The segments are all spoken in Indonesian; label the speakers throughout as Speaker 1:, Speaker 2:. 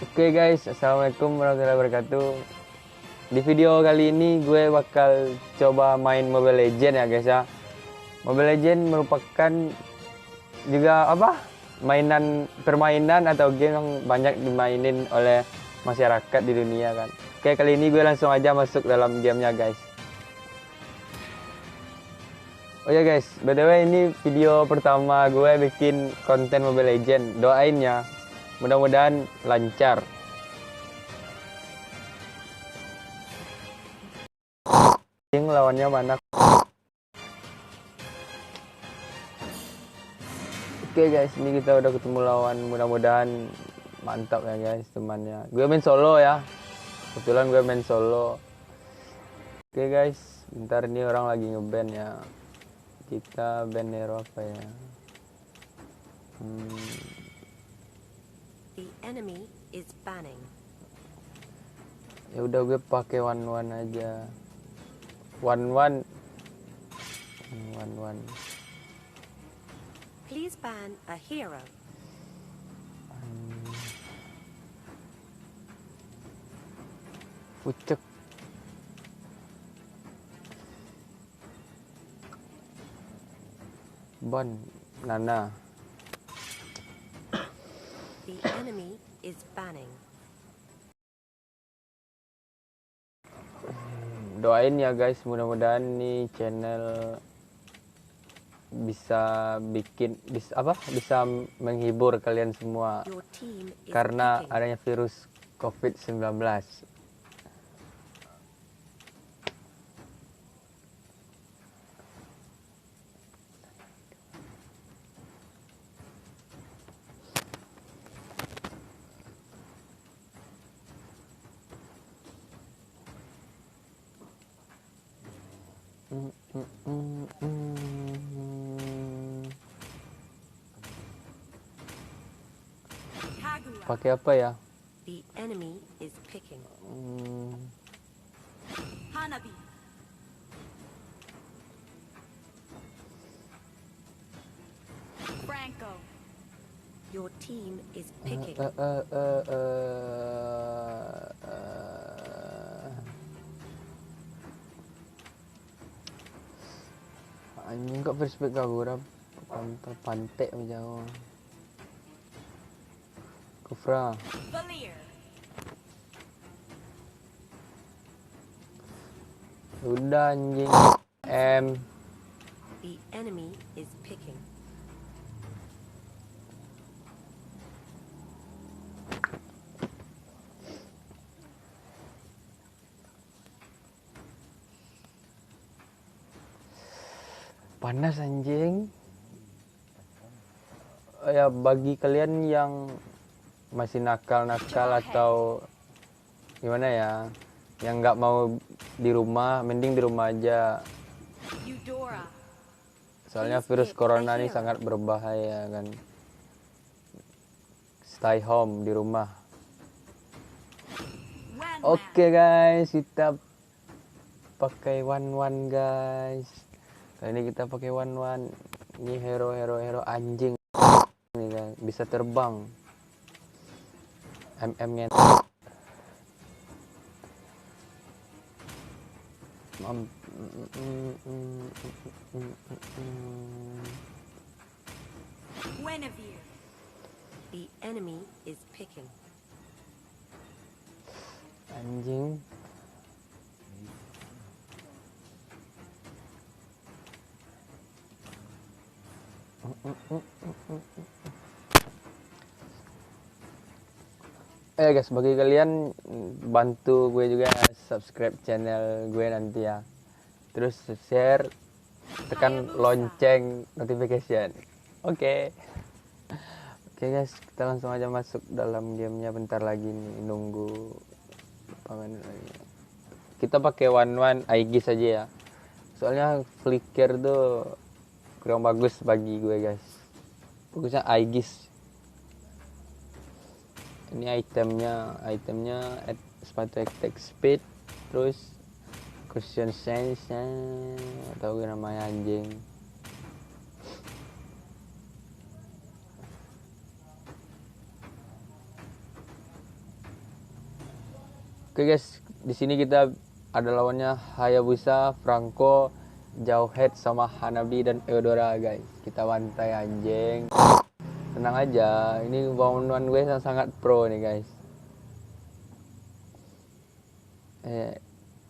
Speaker 1: Oke guys, assalamualaikum warahmatullahi wabarakatuh. Di video kali ini gue bakal coba main Mobile Legend ya guys ya. Mobile Legend merupakan juga permainan atau game yang banyak dimainin oleh masyarakat di dunia kan. Oke, kali ini gue langsung aja masuk dalam gamenya guys. Oh ya guys, by the way ini video pertama gue bikin konten Mobile Legend. Doain ya, mudah-mudahan lancar. Yang lawannya mana? Oke guys, ini kita udah ketemu lawan, mudah-mudahan mantap ya guys temannya. Gue main solo ya, kebetulan gue main solo. Oke guys, bentar ini orang lagi ngeband ya. Kita band hero apa ya?
Speaker 2: The enemy is banning.
Speaker 1: Ya udah gue pakai one aja. One.
Speaker 2: Please ban a hero.
Speaker 1: Pucuk. Bon, Nana.
Speaker 2: The enemy is banning.
Speaker 1: Doain ya guys, mudah-mudahan nih channel bisa bisa menghibur kalian semua
Speaker 2: Your team is
Speaker 1: karena
Speaker 2: picking.
Speaker 1: adanya virus COVID-19. Pakai apa ya?
Speaker 2: The enemy is picking.
Speaker 3: Hanabi. Franco.
Speaker 2: Your team is picking.
Speaker 1: Anjing kok first pick aku udah pantek menjauh. Kufra.
Speaker 3: Valier.
Speaker 1: Udah anjing.
Speaker 2: The enemy is picking.
Speaker 1: Panas anjing. Ya bagi kalian yang masih nakal atau gimana ya, yang nggak mau di rumah, mending di rumah aja.
Speaker 3: Eudora.
Speaker 1: Soalnya virus corona ini sangat berbahaya kan. Stay home di rumah. Oke guys, kita pakai one guys. Kali ini kita pakai one. Ini hero anjing ini kan, bisa terbang. MM-nya
Speaker 3: Guinevere.
Speaker 2: The enemy is picking.
Speaker 1: anjing. Guys, bagi kalian bantu gue juga subscribe channel gue nanti ya. Terus share, tekan lonceng notification. Oke guys, kita langsung aja masuk dalam gamenya. Bentar lagi nih, nunggu pamen lagi. Kita pakai one Aegis aja ya. Soalnya flicker tuh kurang bagus bagi gue guys. Bagusnya Aegis. Ini itemnya sepatu attack speed, terus cushion sense atau namanya anjing. Oke guys, di sini kita ada lawannya Hayabusa, Franco, Jauhead sama Hanabi dan Eudora guys. Kita bantai anjing. Tenang aja, ini one gue sangat pro nih guys.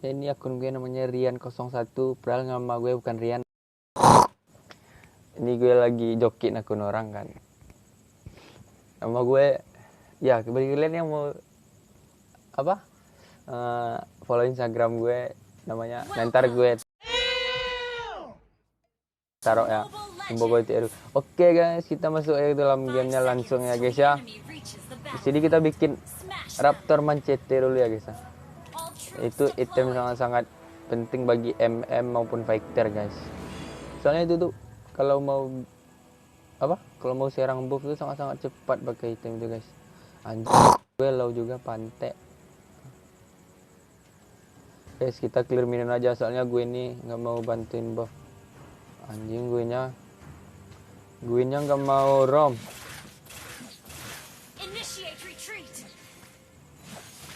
Speaker 1: Ini akun gue namanya Rian01, padahal nama gue bukan Rian. Ini gue lagi jokin akun orang kan. Nama gue, ya bagi kalian yang mau apa? Follow Instagram gue, namanya nanti gue taruh ya. Oke guys, kita masuk ke dalam gamenya langsung ya guys ya. Di sini kita bikin Raptor Manchete dulu ya guys ya. Itu item sangat-sangat penting bagi MM maupun fighter guys. Soalnya itu tuh kalau mau apa? Kalau mau serang buff itu sangat-sangat cepat pakai item itu guys. Anjir, gue low juga pantek. Guys, kita clear minion aja soalnya gue ini nggak mau bantuin buff. Anjing gue nya nggak mau rom.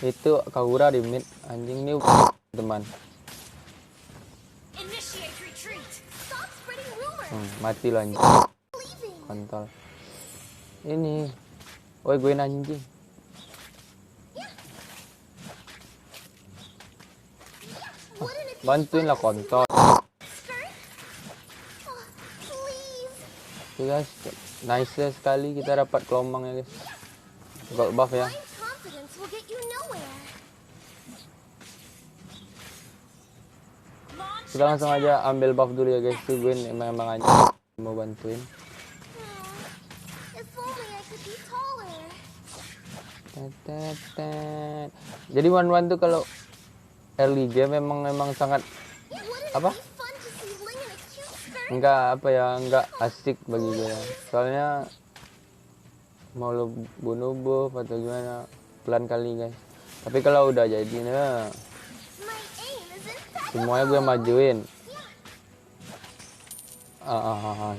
Speaker 1: Itu Kagura di mid. Anjing ini teman. Mati lo anjing. Kontol. Ini. Woi gue anjing. Bantuin lah kontol. Oke guys, nice sekali kita dapat kelomang ya guys. Gold buff ya. Kita langsung aja ambil buff dulu ya guys. Tuh gue emang aja mau bantuin. Jadi one tuh kalau early game memang sangat apa? Enggak asik bagi gue. Soalnya mau lo bunuh buff atau gimana pelan kali guys. Tapi kalau udah jadi nah semuanya gue majuin.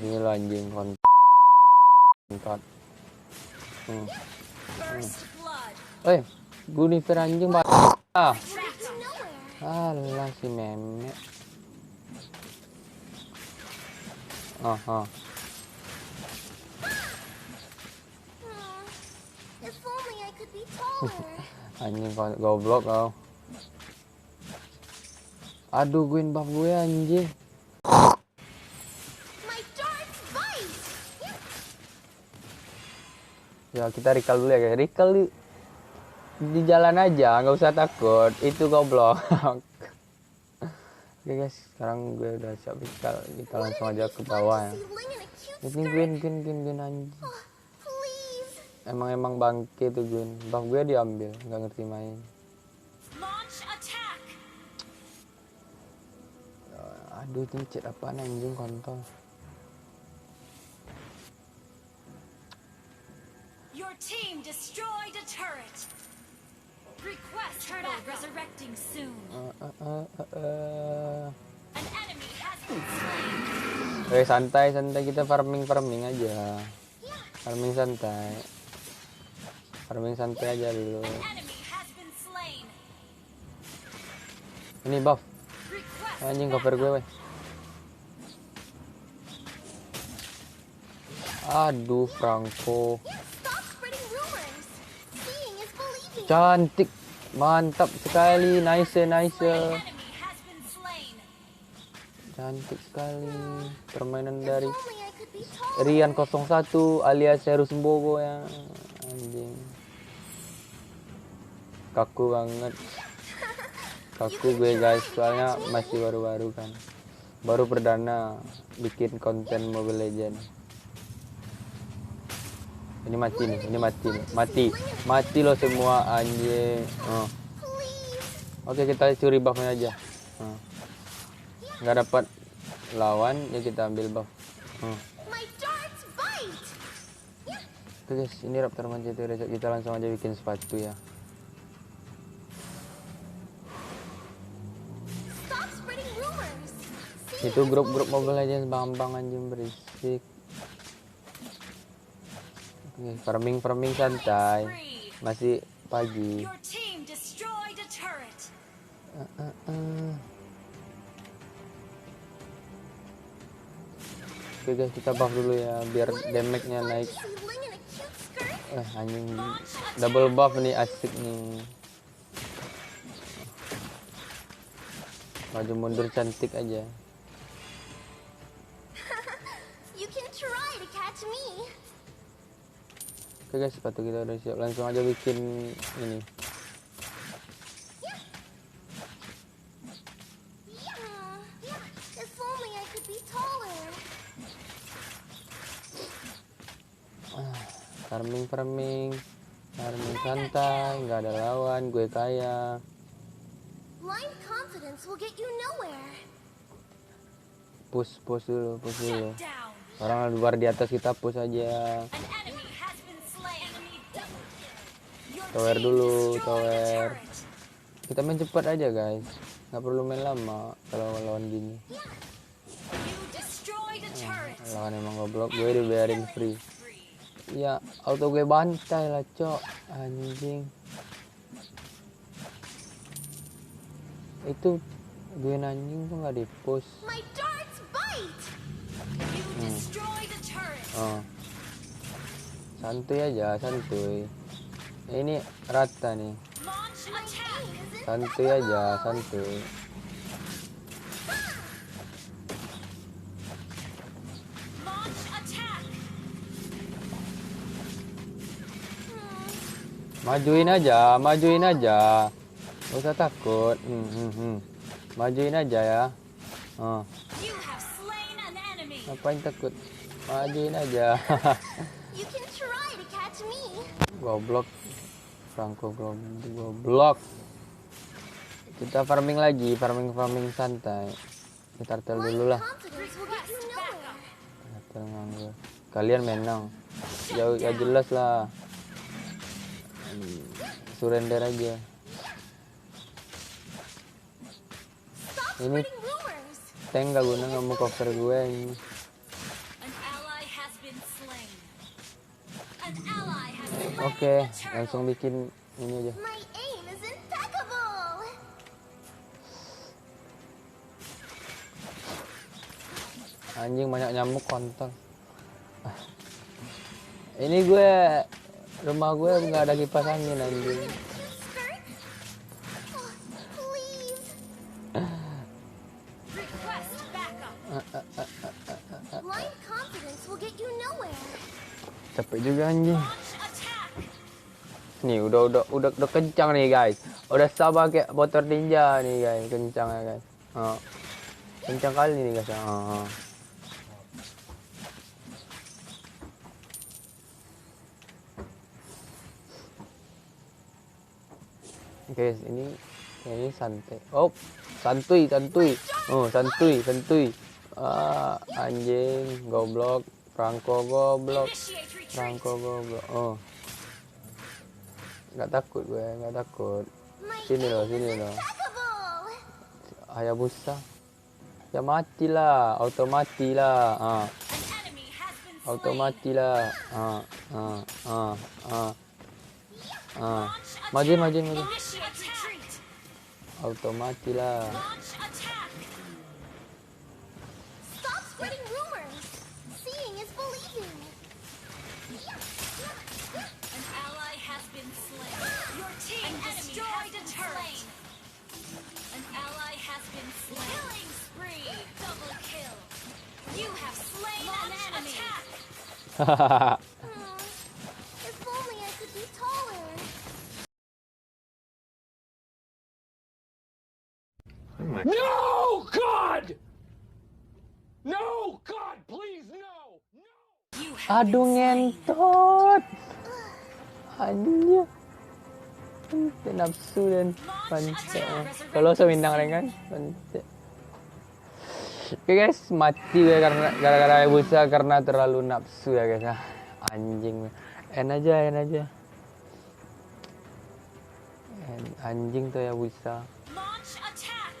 Speaker 1: Ini lo anjing kontot. Gunifer anjing alah si meme. Anjing goblok kau. Aduh gue buff gue anjing. Ya kita recall dulu ya guys. Recall di jalan aja, nggak usah takut. Itu goblok. Oke guys, sekarang gue udah siap recall. Kita langsung aja ke bawah ya. Ini Gwyn anjing. Emang bangke tuh Gwyn. Buff gue diambil, nggak ngerti main. Aduh, ini chat apaan anjing kontol.
Speaker 3: Your team destroyed a turret. Request turret resurrecting soon. An enemy has been slain.
Speaker 1: Santai kita farming aja. Farming santai aja dulu.
Speaker 3: An enemy has been slain.
Speaker 1: Ini buff.
Speaker 3: Request
Speaker 1: Anjing cover gue weh. Aduh Franco. Cantik, mantap sekali, nice.
Speaker 3: enemy has been slain.
Speaker 1: Cantik sekali permainan dari Rian01 alias Heru Sembogo ya. Anjing. Kaku banget. Kaku gue guys, soalnya masih baru-baru kan. Baru perdana bikin konten Mobile Legends. Ini mati lo semua anjing. Oke kita curi buffnya aja. Nggak dapat lawan ya kita ambil buff. Oke guys, ini Raptor Manchete reset, kita langsung aja bikin sepatu ya. Itu grup Mobile Legends bang anjing berisik. Oke, farming santai. Masih pagi.
Speaker 3: Your team destroyed a turret.
Speaker 1: Oke guys, kita buff dulu ya biar damage-nya naik.
Speaker 3: Sling in a cute skirt?
Speaker 1: Anjing double buff nih, asik nih. Maju mundur cantik aja.
Speaker 3: You can try to catch me.
Speaker 1: Oke guys, sepatu kita udah siap. Langsung aja bikin ini.
Speaker 3: Yeah. If only I could be taller.
Speaker 1: Farming santai, nggak ada lawan, gue kaya.
Speaker 3: Blind confidence will get you nowhere.
Speaker 1: Push dulu.
Speaker 3: Shut down.
Speaker 1: Orang luar di atas, kita push aja.
Speaker 3: An enemy has been slain. Enemy double kill. Your
Speaker 1: Tower
Speaker 3: team
Speaker 1: dulu,
Speaker 3: destroyed a
Speaker 1: tower.
Speaker 3: turret.
Speaker 1: Kita main cepat aja guys, nggak perlu main lama kalau lawan gini.
Speaker 3: You destroyed a turret.
Speaker 1: Lawan emang goblok, gue dibiarin free.
Speaker 3: Free.
Speaker 1: Ya auto gue bantai lah cok, anjing. Itu gue anjing tuh nggak di push.
Speaker 3: My darts bite. You destroyed a turret.
Speaker 1: Oh. Santuy aja, santuy. Ini rata nih.
Speaker 3: Launch attack.
Speaker 1: Santuy aja, santuy.
Speaker 3: Launch attack.
Speaker 1: Majuin aja. Gak usah takut. Majuin aja ya. Oh.
Speaker 3: You have slain an enemy.
Speaker 1: Ngapain takut? Majuin aja.
Speaker 3: You can try to catch me.
Speaker 1: Goblok. Franco goblok. Kita farming lagi, farming santai. Kita turtle dulu lah.
Speaker 3: Confidence will get you nowhere.
Speaker 1: Turtle nganggur. Kalian menang. Jauh ya jelas lah. Surrender aja.
Speaker 3: Stop
Speaker 1: Ini
Speaker 3: spreading rumors.
Speaker 1: tank gak guna, nggak mau cover gue ini.
Speaker 3: An ally has been slain. An ally has slain
Speaker 1: Oke,
Speaker 3: the turtle.
Speaker 1: langsung bikin ini aja.
Speaker 3: My aim is impeccable.
Speaker 1: Anjing banyak nyamuk kontol. Ini gue rumah gue nggak ada kipas angin anjing.
Speaker 3: Cute skirt? Oh, please. Request backup. Blind confidence will get you nowhere.
Speaker 1: Capek juga anjing.
Speaker 3: Launch attack.
Speaker 1: Nih udah kencang nih guys. Udah sama kayak motor ninja nih guys, kencang ya guys. Oh. Kencang kali nih guys. Oh. Guys, ini santai. Oh, santuy. Oh, santuy. Ah, anjing, goblok. Franco goblok.
Speaker 3: Initiate retreat.
Speaker 1: Franco goblok. Oh. Nggak takut gue, nggak takut.
Speaker 3: My
Speaker 1: Sini loh.
Speaker 3: impeccable.
Speaker 1: Hayabusa. Ya matilah, auto matilah. Ah,
Speaker 3: An enemy has been
Speaker 1: auto
Speaker 3: slain.
Speaker 1: matilah. Maju.
Speaker 3: Initiate retreat.
Speaker 1: Auto matilah.
Speaker 3: Launch attack. Stop spreading rumors. Seeing is believing. An ally has been slain. Your team destroyed a turret. An ally has been slain. Killing spree. Double kill. You have slain an enemy.
Speaker 1: Hahaha.
Speaker 3: If only I could be taller.
Speaker 4: No, God! No, God, please, no!
Speaker 3: You have
Speaker 1: Aduh
Speaker 3: been slain.
Speaker 1: ngentot. Anjir. Ente nafsu dan panca. Kalau semindang kan panca. Oke guys, mati gue karena gara-gara Hayabusa karena terlalu nafsu ya guys. Ah, anjing. En aja. Anjing tuh Hayabusa.
Speaker 3: Launch attack.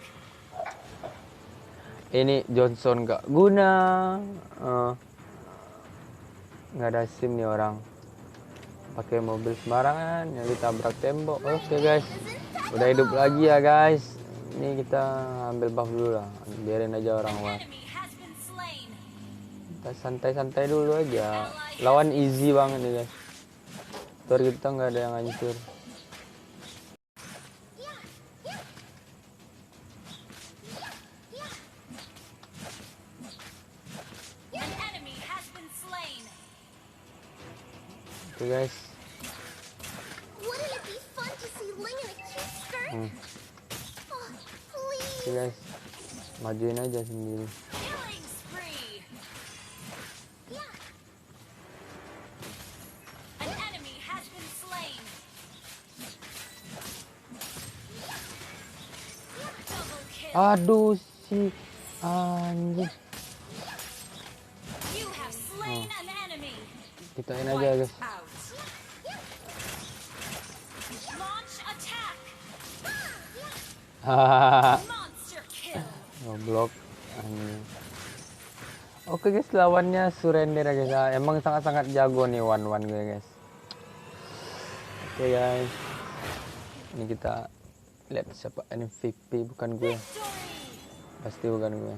Speaker 1: Ini Johnson gak guna. Nggak ada SIM nih orang. Pakai mobil sembarangan yang ditabrak tembok. Oke guys, udah hidup lagi ya guys. Ini kita ambil buff dulu lah, biarin aja orang
Speaker 3: An
Speaker 1: war.
Speaker 3: enemy has been slain.
Speaker 1: Kita santai-santai dulu aja. Lawan easy banget nih guys. Tor kita nggak ada yang hancur.
Speaker 3: An enemy has been slain.
Speaker 1: Oke guys.
Speaker 5: Wouldn't it be fun to see Ling in a cute skirt?
Speaker 1: Hmm.
Speaker 5: Oh, please.
Speaker 1: Oke guys, majuin aja sendiri.
Speaker 3: Killing spree. An enemy has been slain. Double kill.
Speaker 1: Aduh si anjing.
Speaker 3: You have slain an enemy.
Speaker 1: Kitain aja guys.
Speaker 3: Out. Launch attack.
Speaker 1: Hahaha.
Speaker 3: Monster kill.
Speaker 1: Goblok. Anjing. Oke guys, lawannya surrender ya guys. Emang sangat-sangat jago nih one gue guys. Oke guys. Ini kita lihat siapa MVP, bukan gue.
Speaker 3: Victory.
Speaker 1: Pasti bukan gue.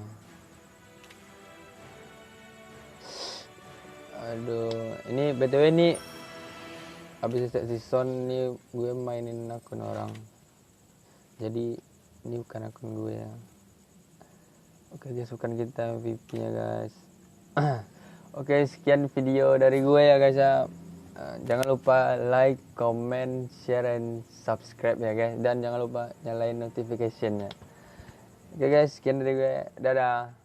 Speaker 1: Aduh, ini BTW ini habis set season nih gue mainin akun orang. Jadi ini bukan akun gue ya. Oke guys, bukan kita MVP-nya guys. Oke, sekian video dari gue ya guys ya. Jangan lupa like, comment, share, and subscribe ya guys. Dan jangan lupa nyalain notification-nya. Oke guys, sekian dari gue. Dadah.